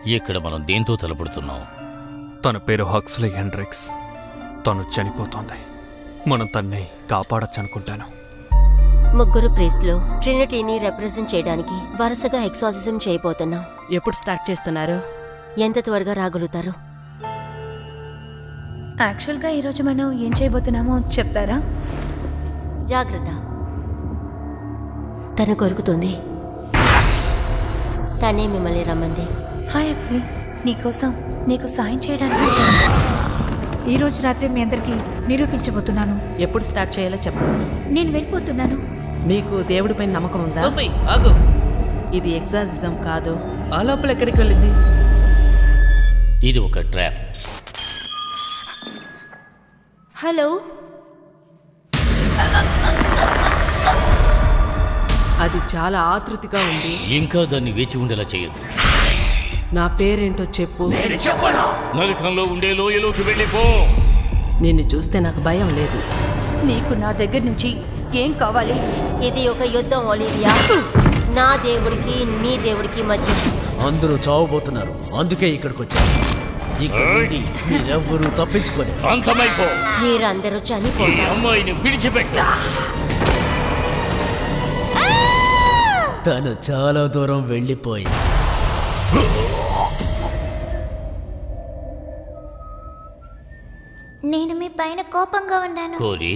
ఇక్కడ మనం దేంతో తలపడుతున్నాం? తన పేరు హక్స్లీ హెండ్రిక్స్. తను చనిపోతోంది. మనం తన్ని కాపాడొచ్చనుకుంటాను. ముగ్గురు ప్రీస్ట్లు ట్రినిటీని రిప్రజెంట్ చేయడానికి వరుసగా ఎక్సార్సిజం చేయబోతున్నాం. ఎప్పుడు స్టార్ట్ చేస్తున్నారు? ఎంత త్వరగా రాగలుగుతారు? యాక్చువల్గా ఈరోజు మనం ఏం చేయబోతున్నామో చెప్తారా? జాగ్రత్త, తను కొరుకుతుంది. తనే మిమ్మల్ని రమ్మంది. హాయ్ అక్సీ, నీకోసం నీకు సాయం చేయడానికి వచ్చాను. ఈరోజు రాత్రి మీ అందరికీ నిరూపించబోతున్నాను. ఎప్పుడు స్టార్ట్ చేయాలో చెప్పండి. నేను వెళ్ళిపోతున్నాను. మీకు దేవుడిపై నమ్మకం ఉందా? సోఫీ ఆగు. ఇది ఎగ్జాసిజం కాదు. ఆ లోపల ఎక్కడికి వెళ్ళింది? ఇది ఒక ట్రాప్. హలో, అది చాలా ఆతృతిగా ఉంది. ఇంకా దాన్ని వేచి ఉండేలా చేయొద్దు. నా పేరేంటో చెప్పు. నరకంలో ఉండే లోయలోకి వెళ్ళిపో. నిన్ను చూస్తే నాకు భయం లేదు. నీకు నా దగ్గర నుంచి ఏం కావాలి? ఇది ఒక యుద్ధం ఒలివియా. నా దేవుడికి నీ దేవుడికి మధ్య. అందరూ చావబోతున్నారు, అందుకే ఇక్కడికి వచ్చారు. ఇక్కడ నుండి మీరెవ్వరూ తప్పించుకోలేరు. అంతమైపో. మీరందరూ చనిపోతారు. అమ్మాయిని విడిచిపెట్టు. తను చాలా దూరం వెళ్ళిపోయింది. నేను మీ పైన కోపంగా ఉన్నాను. కోరి